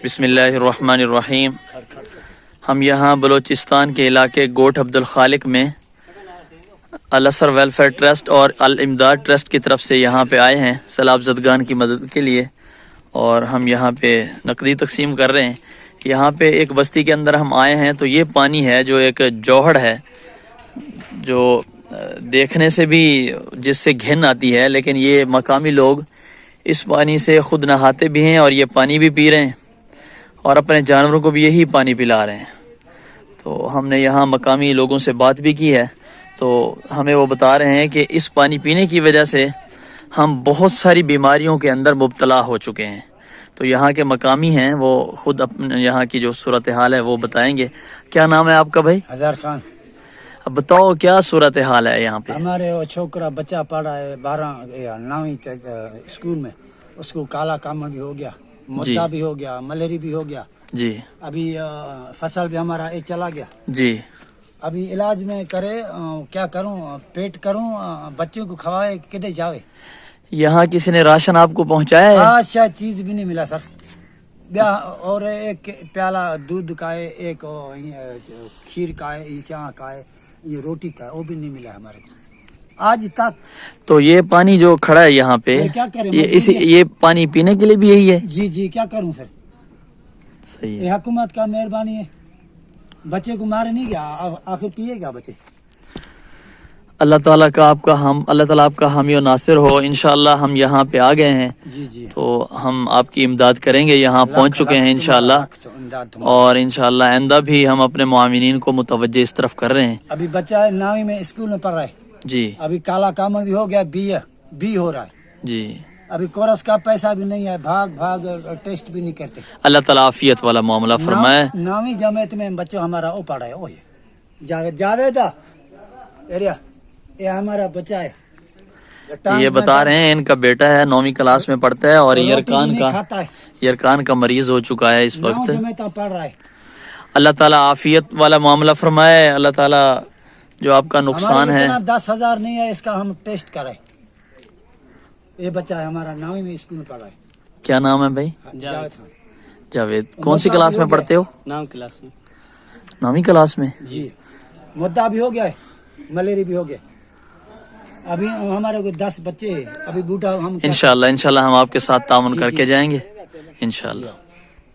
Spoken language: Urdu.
بسم اللہ الرحمن الرحیم۔ ہم یہاں بلوچستان کے علاقے گوٹھ عبدالخالق میں الاسر ویلفیئر ٹرسٹ اور الامداد ٹرسٹ کی طرف سے یہاں پہ آئے ہیں سیلاب زدگان کی مدد کے لیے، اور ہم یہاں پہ نقدی تقسیم کر رہے ہیں۔ یہاں پہ ایک بستی کے اندر ہم آئے ہیں تو یہ پانی ہے جو ایک جوہر ہے، جو دیکھنے سے بھی جس سے گھن آتی ہے، لیکن یہ مقامی لوگ اس پانی سے خود نہاتے بھی ہیں اور یہ پانی بھی پی رہے ہیں اور اپنے جانوروں کو بھی یہی پانی پلا رہے ہیں۔ تو ہم نے یہاں مقامی لوگوں سے بات بھی کی ہے، تو ہمیں وہ بتا رہے ہیں کہ اس پانی پینے کی وجہ سے ہم بہت ساری بیماریوں کے اندر مبتلا ہو چکے ہیں۔ تو یہاں کے مقامی ہیں، وہ خود اپنے یہاں کی جو صورتحال ہے وہ بتائیں گے۔ کیا نام ہے آپ کا بھائی؟ ہزار خان۔ اب بتاؤ کیا صورتحال ہے یہاں پہ؟ ہمارے وہ چھوکرا بچہ پڑھ رہا ہے 9ویں تک اسکول میں، اس کو کالا کامن بھی ہو گیا، مدعا بھی ہو گیا، ملیری بھی ہو گیا جی ابھی، فصل بھی ہمارا چلا گیا جی۔ ابھی علاج میں کرے کیا کروں، پیٹ کروں، بچوں کو کھوائے کدھر جاوے؟ یہاں کسی نے راشن آپ کو پہنچایا ہے؟ اچھا چیز بھی نہیں ملا سر، اور ایک پیالہ دودھ کا ہے، ایک کھیر کا ہے، چاہ کا ہے، یہ روٹی کا ہے، وہ بھی نہیں ملا ہمارے کو آج تک۔ تو یہ پانی جو کھڑا ہے یہاں پہ، کیا کریں، یہ پانی پینے کے لیے بھی یہی ہے؟ جی جی، کیا کروں پھر؟ صحیح ہے۔ یہ حکومت کا مہربانی ہے، بچے کو مارے نہیں گیا، آخر پیے گا بچے۔ اللہ تعالیٰ آپ کا حامی و ناصر ہو۔ انشاءاللہ ہم یہاں پہ آ گئے ہیں، جی جی، تو ہم آپ کی امداد کریں گے، یہاں پہنچ چکے ہیں انشاءاللہ، اور انشاءاللہ آئندہ بھی ہم اپنے معاونین کو متوجہ اس طرف کر رہے ہیں۔ ابھی بچہ ہے 9ویں میں اسکول میں پڑھ رہا ہے جی ابھی، کالا کامن بھی ہو گیا، بی ہو رہا ہے جی۔ ابھی، کورس کا پیسہ بھی نہیں ہے، بھاگ ٹیسٹ بھی نہیں کرتے۔ اللہ تعالیٰ عافیت والا معاملہ فرمائے۔ 9ویں جماعت میں بچہ ہمارا وہ پڑھ رہا ہے، وہ جاویدہ ایریا، یہ ہمارا بچہ ہے۔ یہ بتا رہے ہیں ان کا بیٹا ہے 9ویں کلاس میں پڑھتا ہے، اور یرکان کا مریض ہو چکا ہے اس وقت۔ پڑھ رہا ہے۔ اللہ تعالیٰ عافیت والا معاملہ فرمائے۔ اللہ تعالیٰ جو آپ کا نقصان ہے، 10,000 نہیں ہے، اس کا ہم ٹیسٹ کرائے۔ یہ بچہ ہے ہمارا 9ویں میں اسکول میں پڑھ رہا ہے۔ کیا نام ہے بھائی؟ جاوید خان۔ جاوید، کون سی کلاس میں پڑھتے ہو؟ 9 کلاس میں۔ 9ویں کلاس میں؟ جی، مدعا بھی ہو گیا ہے، ملیری بھی ہو گیا۔ ابھی ہمارے کو 10 بچے ہیں، ابھی بوٹا ہم انشاءاللہ ہم آپ کے ساتھ تعاون کر کے جائیں گے انشاءاللہ۔